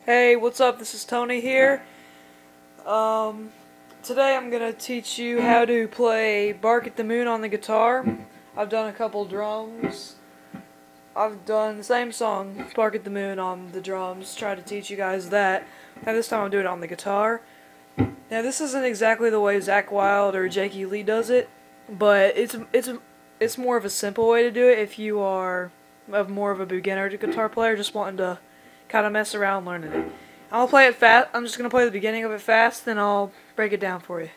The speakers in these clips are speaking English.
Hey, what's up? This is Tony here. Today I'm gonna teach you how to play Bark at the Moon on the guitar. I've done a couple drums. I've done the same song, Bark at the Moon, on the drums. Try to teach you guys that. Now this time I'm doing it on the guitar. Now this isn't exactly the way Zakk Wylde or Jakey Lee does it, but it's more of a simple way to do it if you are more of a beginner guitar player, just wanting to kind of mess around learning it. I'll play it fast. I'm just going to play the beginning of it fast, then I'll break it down for you.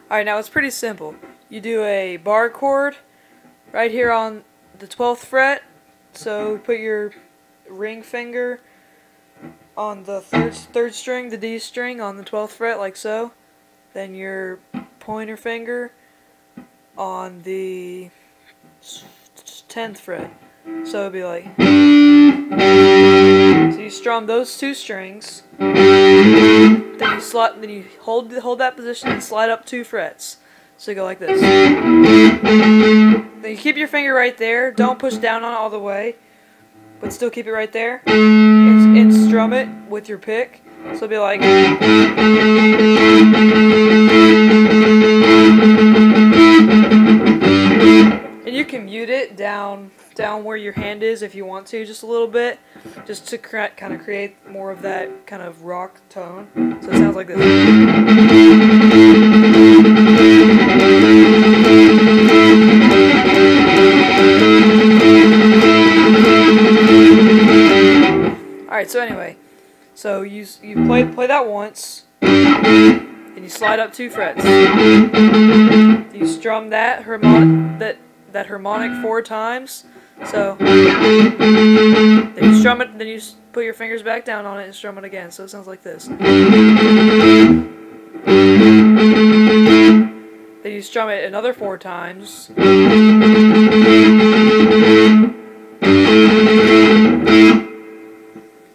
Alright, now it's pretty simple. You do a bar chord right here on the 12th fret, so put your ring finger on the third string, the D string, on the 12th fret, like so. Then your pointer finger on the 10th fret. So it'd be like. So you strum those two strings. Then you hold that position and slide up 2 frets. So you go like this. Then you keep your finger right there. Don't push down on it all the way, but still keep it right there, and strum it with your pick. So it'll be like, and you can mute it down where your hand is if you want to, just a little bit, just to kind of create more of that kind of rock tone. So it sounds like this. Alright, so anyway, so you play that once, and you slide up 2 frets. You strum that harmonic 4 times. So then you strum it, then you put your fingers back down on it and strum it again. So it sounds like this. Then you strum it another 4 times.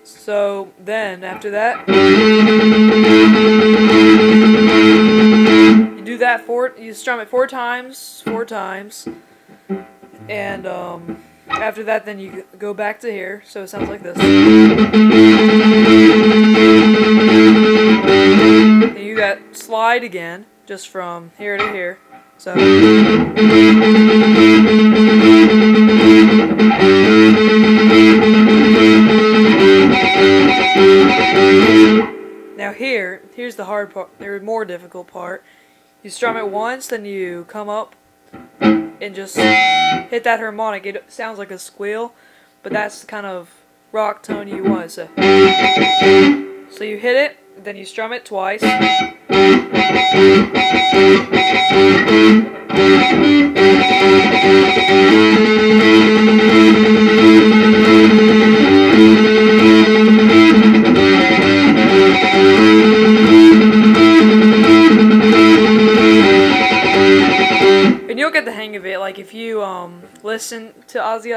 So then, after that, you do that you strum it 4 times, and after that, then you go back to here. So it sounds like this. Then you got slide again, just from here to here. So. Now here's the hard part, the more difficult part. You strum it once, then you come up and just hit that harmonic. It sounds like a squeal, but that's the kind of rock tone you want. So you hit it, then you strum it twice. And you'll get the hang of it. Like if you listen to Ozzy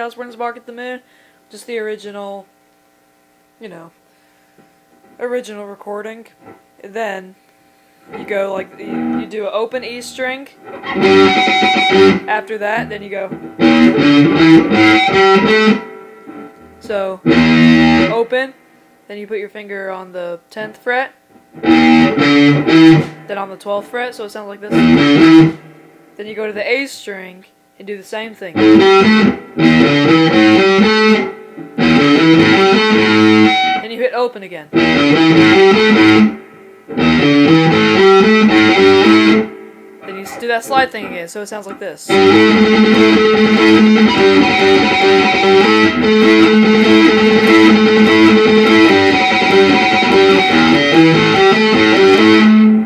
Osbourne's "Bark at the Moon," just the original, original recording. And then you go like you do an open E string. After that, then you go. So open. Then you put your finger on the 10th fret. Then on the 12th fret, so it sounds like this. Then you go to the A string and do the same thing. Then you hit open again. Then you do that slide thing again, so it sounds like this.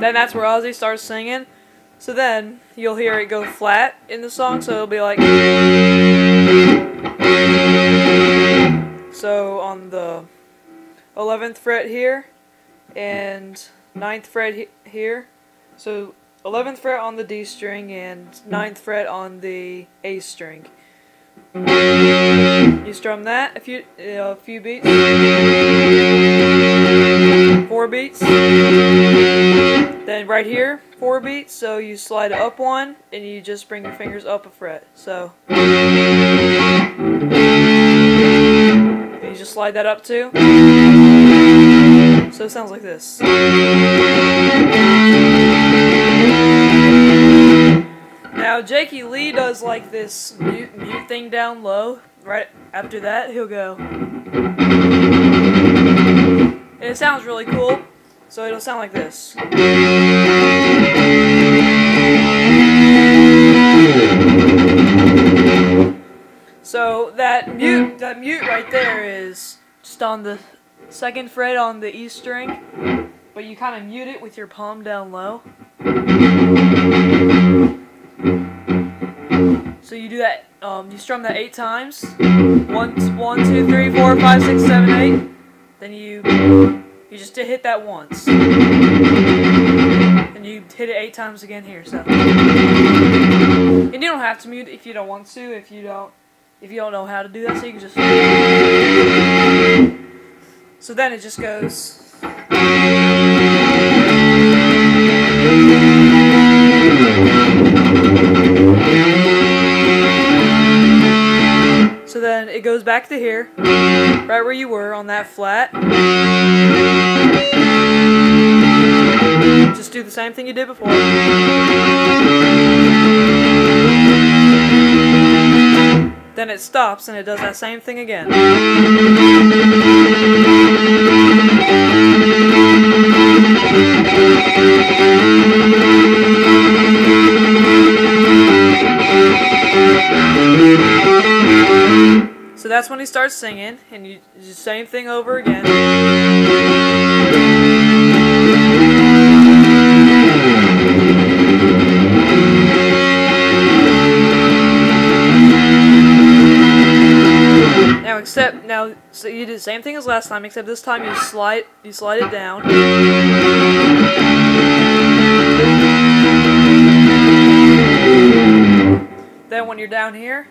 Then that's where Ozzy starts singing. So then you'll hear it go flat in the song, so it'll be like. So on the 11th fret here and 9th fret here. So 11th fret on the D string and 9th fret on the A string. You strum that a few beats, 4 beats. Then right here, 4 beats. So you slide it up one, and you just bring your fingers up a fret. So you just slide that up too. So it sounds like this. Now Jakey Lee does like this mute thing down low. Right after that, he'll go, and it sounds really cool. So it'll sound like this. So that mute right there is just on the 2nd fret on the E string, but you kind of mute it with your palm down low. So you do that. You strum that 8 times. 1, 2, 3, 4, 5, 6, 7, 8. Then you just hit that once, and you hit it 8 times again here. So, and you don't have to mute if you don't want to. If you don't know how to do that, so you can just. So then it just goes. So then it goes back to here, right where you were on that flat. Just do the same thing you did before. Then it stops and it does that same thing again. So that's when he starts singing, and you do the same thing over again. So you do the same thing as last time, except this time you slide it down. Then when you're down here,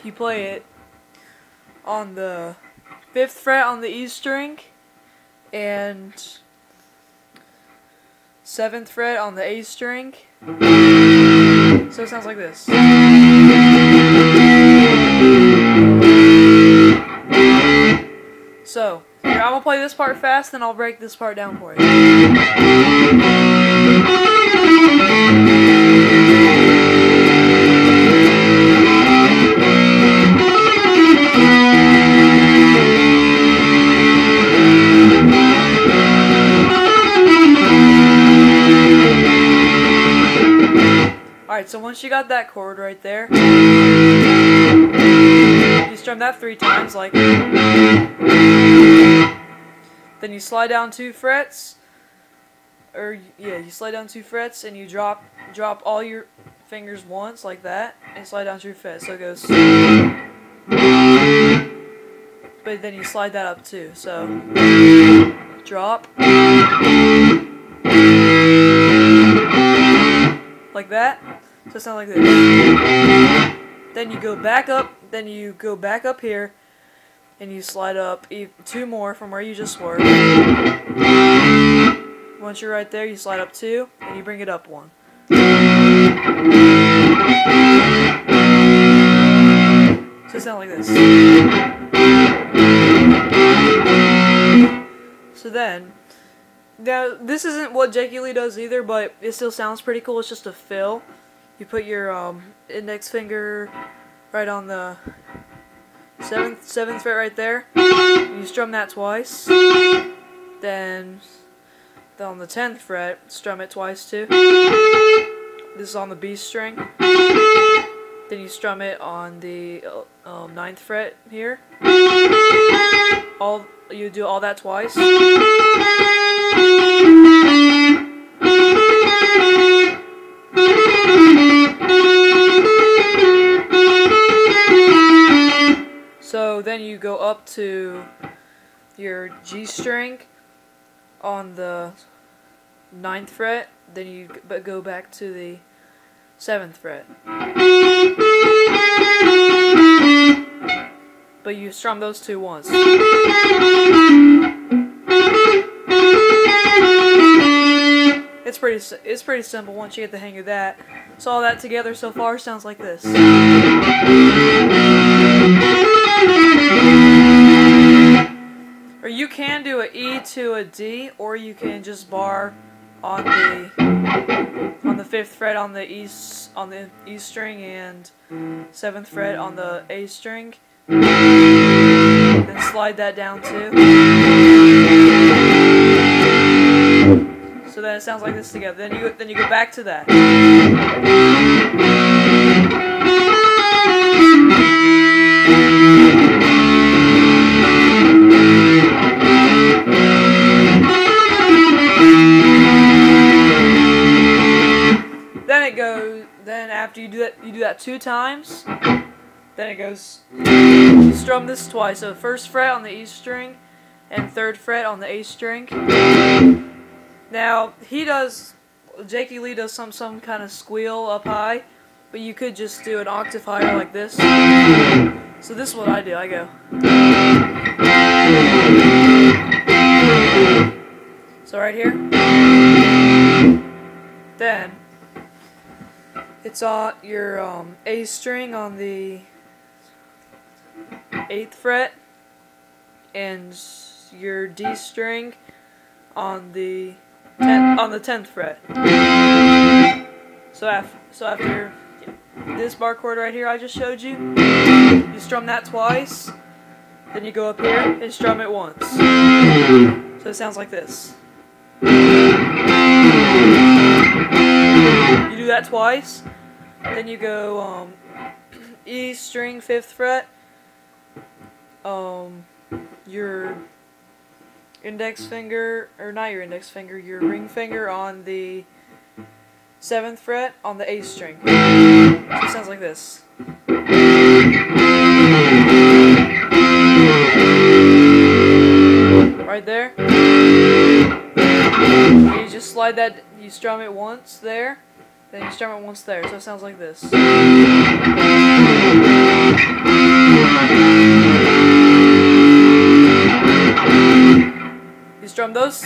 you play it on the 5th fret on the E string and 7th fret on the A string. So it sounds like this. So, here, I'm going to play this part fast, then I'll break this part down for you. Alright, so once you got that chord right there, you strum that 3 times, like. Then you slide down 2 frets, you slide down 2 frets, and you drop all your fingers once, like that, and slide down 2 frets, so it goes. But then you slide that up too, so drop. Like that. So it sounds like this. Then you go back up, here, and you slide up 2 more from where you just were. Once you're right there, you slide up 2, and you bring it up 1. So it sounds like this. So then, now this isn't what Jakey Lee does either, but it still sounds pretty cool. It's just a fill. You put your index finger right on the 7th fret right there. You strum that twice. Then on the 10th fret, strum it twice too. This is on the B string. Then you strum it on the 9th fret here. You do all that twice. So then you go up to your G string on the 9th fret, then you go back to the 7th fret. but you strum those two once. It's pretty simple once you get the hang of that. So all that together so far sounds like this. Or you can do an E to a D, or you can just bar on the 5th fret on the E string and 7th fret on the A string. Then slide that down too. So then it sounds like this together. Then you go back to that. Then after you do that 2 times. Then it goes, you strum this twice. So 1st fret on the E string and 3rd fret on the A string. Now Jakey Lee does some kind of squeal up high, but you could just do an octave higher like this. So this is what I do. I go. So right here. Then it's on your A string on the 8th fret and your D string on the 10th fret. So after this bar chord right here I just showed you, you strum that twice, then you go up here and strum it once. So it sounds like this. You do that twice, then you go E string 5th fret, your index finger, or not your index finger, your ring finger on the 7th fret on the A string. So it sounds like this. Right there. You just slide that, you strum it once there, then you strum it once there, so it sounds like this. You strum those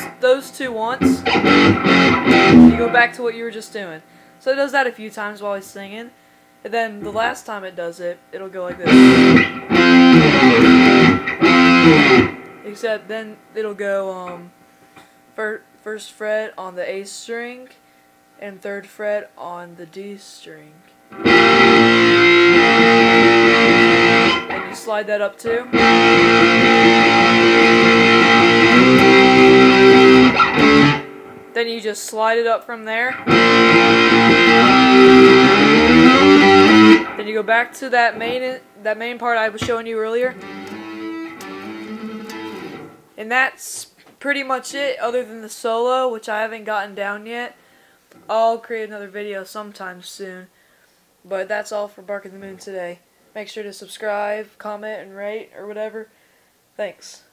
2 once, you go back to what you were just doing. So it does that a few times while he's singing, and then the last time it does it, it'll go like this. Except then it'll go 1st fret on the A string and 3rd fret on the D string. And you slide that up too. Then you just slide it up from there. Then you go back to that main part I was showing you earlier. And that's pretty much it, other than the solo, which I haven't gotten down yet. I'll create another video sometime soon. But that's all for Bark at the Moon today. Make sure to subscribe, comment, and rate, or whatever. Thanks.